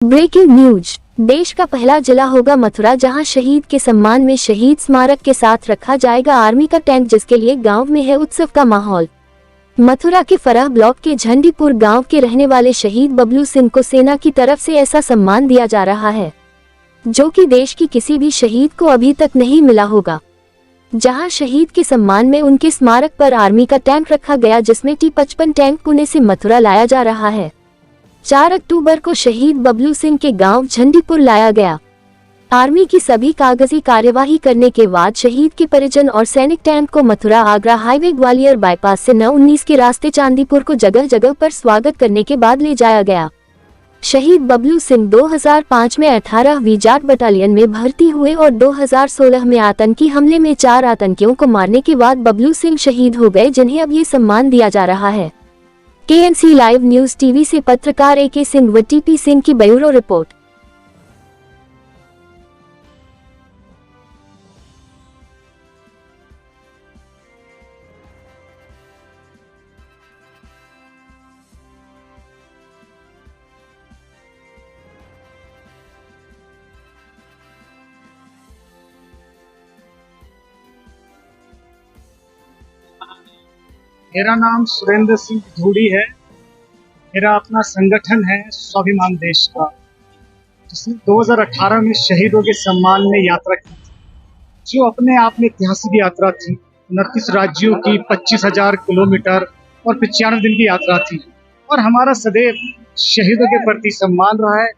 Breaking news. देश का पहला जिला होगा मथुरा, जहां शहीद के सम्मान में शहीद स्मारक के साथ रखा जाएगा आर्मी का टैंक, जिसके लिए गांव में है उत्सव का माहौल। मथुरा के फराह ब्लॉक के झंडीपुर गांव के रहने वाले शहीद बबलू सिंह को सेना की तरफ से ऐसा सम्मान दिया जा रहा है जो कि देश की किसी भी शहीद को अभी तक नहीं मिला होगा। जहां शहीद के सम्मान में उनके स्मारक पर आर्मी का टैंक रखा गया, जिसमें T-55 टैंक पुणे से मथुरा लाया जा रहा है। 4 अक्टूबर को शहीद बबलू सिंह के गांव झंडीपुर लाया गया। आर्मी की सभी कागजी कार्यवाही करने के बाद शहीद के परिजन और सैनिक टैंक को मथुरा आगरा हाईवे ग्वालियर बाईपास से 9-19 के रास्ते चांदीपुर को जगह जगह पर स्वागत करने के बाद ले जाया गया। शहीद बबलू सिंह 2005 में 18वीं जाट बटालियन में भर्ती हुए और 2016 में आतंकी हमले में 4 आतंकियों को मारने के बाद बबलू सिंह शहीद हो गए, जिन्हें अब ये सम्मान दिया जा रहा है। KNC लाइव न्यूज टीवी से पत्रकार AK सिंह व TP सिंह की ब्यूरो रिपोर्ट। मेरा नाम सुरेंद्र सिंह धूड़ी है। मेरा अपना संगठन है स्वाभिमान देश का, जिसने 2018 में शहीदों के सम्मान में यात्रा की थी, जो अपने आप में ऐतिहासिक यात्रा थी। 29 राज्यों की 25,000 किलोमीटर और 95 दिन की यात्रा थी। और हमारा सदैव शहीदों के प्रति सम्मान रहा है।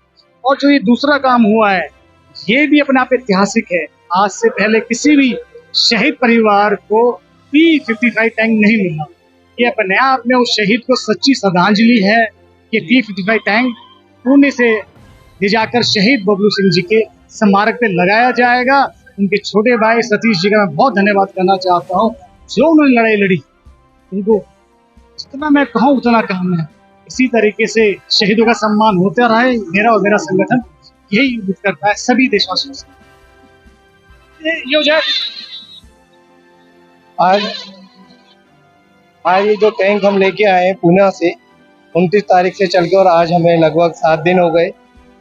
और जो ये दूसरा काम हुआ है, ये भी अपने आप ऐतिहासिक है। आज से पहले किसी भी शहीद परिवार को P-55 टैंक नहीं मिला। ये अपने आप में उस शहीद को सच्ची श्रद्धांजलि है कि P-55 टैंक पुणे से ले जाकर शहीद बबलू सिंह जी के स्मारक पे लगाया जाएगा। उनके छोटे भाई सतीश जी का मैं बहुत धन्यवाद करना चाहता हूँ, जो उन्होंने लड़ाई लड़ी। उनको जितना मैं कहूँ उतना कम है। इसी तरीके से शहीदों का सम्मान होता रहे। मेरा और मेरा संगठन यही उम्मीद करता है सभी देशवासियों से। ये हो जाए। आज ये जो टैंक हम लेके आए हैं पुणे से 29 तारीख से चल के, और आज हमें लगभग 7 दिन हो गए।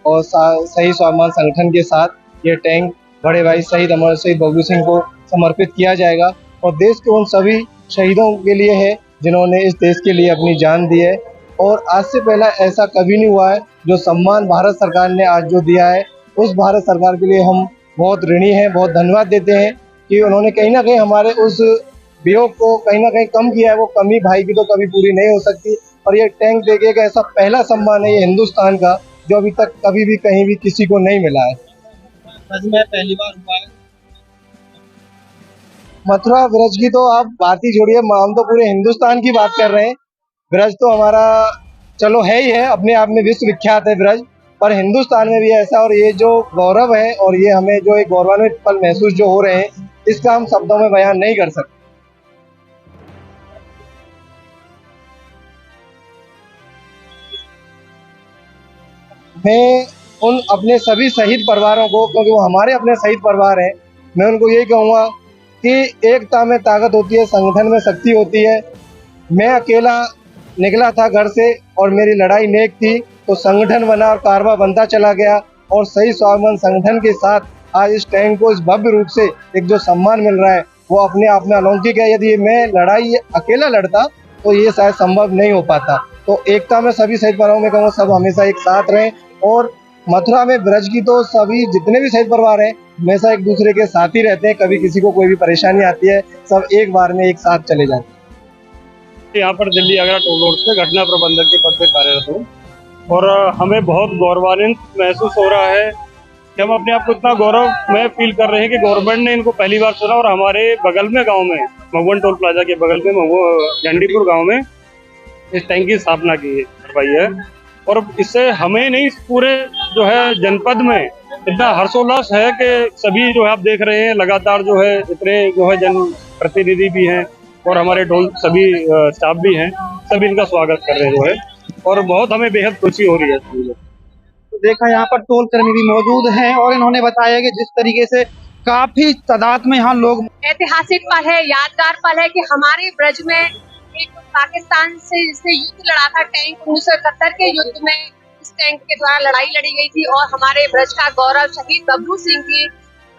और शहीद स्वाभिमान संगठन के साथ ये टैंक बड़े भाई शहीद अमर शहीद बबलू सिंह को समर्पित किया जाएगा। और देश के उन सभी शहीदों के लिए है जिन्होंने इस देश के लिए अपनी जान दी है। और आज से पहला ऐसा कभी नहीं हुआ है। जो सम्मान भारत सरकार ने आज जो दिया है, उस भारत सरकार के लिए हम बहुत ऋणी हैं, बहुत धन्यवाद देते हैं कि उन्होंने कहीं ना कहीं हमारे उस वियोग को कहीं ना कहीं कम किया है। वो कमी भाई की तो कभी पूरी नहीं हो सकती। और ये टैंक देके का ऐसा पहला सम्मान है ये हिंदुस्तान का, जो अभी तक कभी भी कहीं भी किसी को नहीं मिला है। मैं पहली बार हुआ है मथुरा ब्रज की तो आप बात ही छोड़िए, हम तो पूरे हिंदुस्तान की बात कर रहे हैं। ब्रज तो हमारा चलो है ही है, अपने आप में विश्व विख्यात है ब्रज, पर हिंदुस्तान में भी ऐसा। और ये जो गौरव है और ये हमें जो एक गौरवान्वित पल महसूस जो हो रहे हैं, इसका हम शब्दों में बयान नहीं कर सकते। मैं उन अपने सभी शहीद परिवारों को, क्योंकि वो हमारे अपने शहीद परिवार हैं, मैं उनको यही कहूँगा कि एकता में ताकत होती है, संगठन में शक्ति होती है। मैं अकेला निकला था घर से और मेरी लड़ाई नेक थी, तो संगठन बना और कारवा बनता चला गया। और शहीद स्वाभिमान संगठन के साथ आज इस टैंक को इस भव्य रूप से एक जो सम्मान मिल रहा है, वो अपने आप में अलौकिक है। यदि मैं लड़ाई अकेला लड़ता तो ये शायद संभव नहीं हो पाता। तो एकता में सभी शहीद परिवारों में कहूँगा सब हमेशा एक साथ रहें। और मथुरा में ब्रज की तो सभी जितने भी शहीद परिवार हैं हमेशा एक दूसरे के साथ ही रहते हैं। कभी किसी को कोई भी परेशानी आती है, सब एक बार में एक साथ चले जाते हैं। यहाँ पर दिल्ली आगरा टोल रोड पे घटना प्रबंधक के पद पे कार्यरत हूँ। और हमें बहुत गौरवान्वित महसूस हो रहा है कि हम अपने आप को इतना गौरव में फील कर रहे हैं कि गवर्नमेंट ने इनको पहली बार सुना। और हमारे बगल में गांव में मगवन टोल प्लाजा के बगल में झंडीपुर गांव में इस टैंक की स्थापना करवाई है। और इससे हमें नहीं, पूरे जो है जनपद में इतना हर्षोल्लास है कि सभी जो है आप देख रहे हैं लगातार जो है इतने जो है जन प्रतिनिधि भी हैं और हमारे टोल सभी स्टाफ भी हैं, सभी इनका स्वागत कर रहे हैं जो है। और बहुत हमें बेहद खुशी हो रही है। तो देखा यहाँ पर टोल कर्मी भी मौजूद हैं और इन्होंने बताया कि जिस तरीके से काफी तादाद में यहाँ लोग, ऐतिहासिक पल है, यादगार पल है कि हमारे ब्रज में एक पाकिस्तान से जिसने युद्ध लड़ा था, टैंक 1971 के युद्ध में इस टैंक के द्वारा लड़ाई लड़ी गई थी और हमारे ब्रज का गौरव शहीद बबलू सिंह जी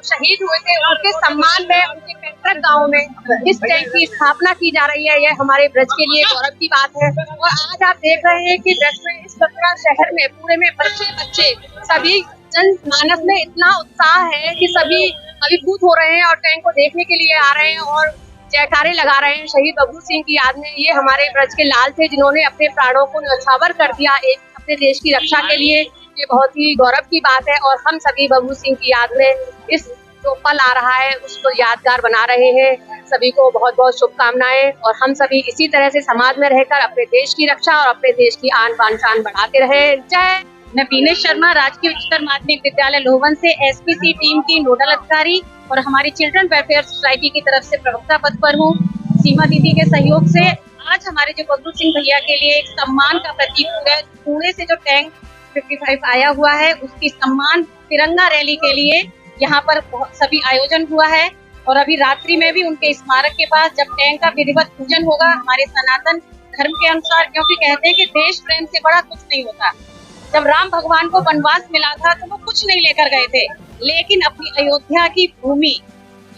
शहीद हुए थे, उनके सम्मान में उनके पैतृक गांव में इस टैंक की स्थापना की जा रही है। यह हमारे ब्रज के लिए गौरव की बात है। और आज आप देख रहे हैं कि ब्रज में इस मथुरा शहर में पूरे में बच्चे सभी जनमानस में इतना उत्साह है कि सभी अभिभूत हो रहे हैं और टैंक को देखने के लिए आ रहे हैं और जयकारे लगा रहे हैं शहीद बबलू सिंह की याद में। ये हमारे ब्रज के लाल थे जिन्होंने अपने प्राणों को न्यौछावर कर दिया एक अपने देश की रक्षा के लिए। ये बहुत ही गौरव की बात है और हम सभी बबलू सिंह की याद में इस जो पल आ रहा है उसको यादगार बना रहे हैं। सभी को बहुत बहुत शुभकामनाएं और हम सभी इसी तरह से समाज में रहकर अपने देश की रक्षा और अपने देश की आन बान शान बढ़ाते रहे। जय। मैं बीनेश शर्मा राजकीय उच्चतर माध्यमिक विद्यालय लोहवन से एसपीसी टीम की नोडल अधिकारी और हमारी चिल्ड्रन वेलफेयर सोसाइटी की तरफ से प्रवक्ता पद पर हूँ। सीमा दीदी के सहयोग से आज हमारे जो बबलू सिंह भैया के लिए एक सम्मान का प्रतीक है, पुणे से जो टैंक 55 आया हुआ है उसकी सम्मान तिरंगा रैली के लिए यहाँ पर सभी आयोजन हुआ है। और अभी रात्रि में भी उनके स्मारक के पास जब टैंक का विधिवत पूजन होगा हमारे सनातन धर्म के अनुसार, क्योंकि कहते हैं कि देश प्रेम से बड़ा कुछ नहीं होता। जब राम भगवान को वनवास मिला था तो वो कुछ नहीं लेकर गए थे, लेकिन अपनी अयोध्या की भूमि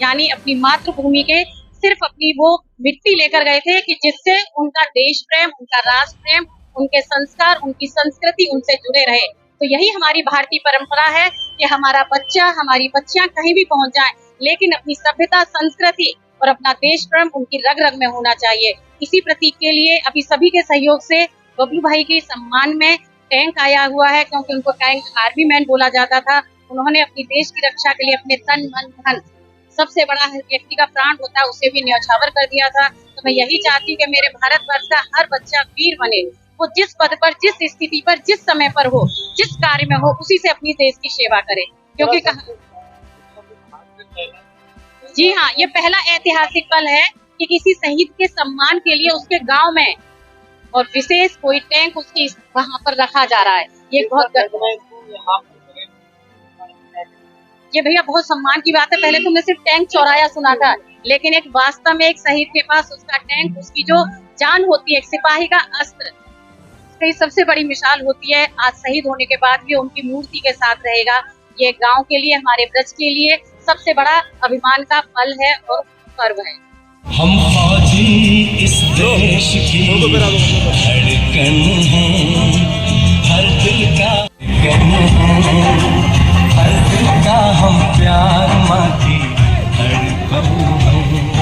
यानी अपनी मातृभूमि के सिर्फ अपनी वो मिट्टी लेकर गए थे कि जिससे उनका देश प्रेम, उनका राष्ट्र प्रेम, उनके संस्कार, उनकी संस्कृति उनसे जुड़े रहे। तो यही हमारी भारतीय परंपरा है कि हमारा बच्चा, हमारी बच्चियां कहीं भी पहुंच जाएं, लेकिन अपनी सभ्यता, संस्कृति और अपना देश प्रेम उनकी रग रग में होना चाहिए। इसी प्रतीक के लिए अभी सभी के सहयोग से बबलू भाई के सम्मान में टैंक आया हुआ है, क्योंकि उनको टैंक आर्मी मैन बोला जाता था। उन्होंने अपनी देश की रक्षा के लिए अपने तन मन धन, सबसे बड़ा व्यक्ति का प्राण होता है उसे भी न्यौछावर कर दिया था। तो मैं यही चाहती हूँ कि मेरे भारतवर्ष का हर बच्चा वीर बने, वो जिस पद पर, जिस स्थिति पर, जिस समय पर हो, जिस कार्य में हो, उसी से अपनी देश की सेवा करे। क्योंकि जी हाँ, ये पहला ऐतिहासिक पल है कि किसी शहीद के सम्मान के लिए उसके गांव में और विशेष कोई टैंक उसकी वहां पर रखा जा रहा है। ये भैया बहुत सम्मान की बात है। पहले तो मैं सिर्फ टैंक चौराया सुना था, लेकिन एक वास्तव में एक शहीद के पास उसका टैंक, उसकी जो जान होती है, एक सिपाही का अस्त्र, उसकी सबसे बड़ी मिसाल होती है। आज शहीद होने के बाद भी उनकी मूर्ति के साथ रहेगा। ये गांव के लिए, हमारे ब्रज के लिए सबसे बड़ा अभिमान का पल है और पर्व है। हम फौजी इस देश की धड़कन हैं, हर दिल का हर दिल का हम प्यार माँ की धड़कन हैं।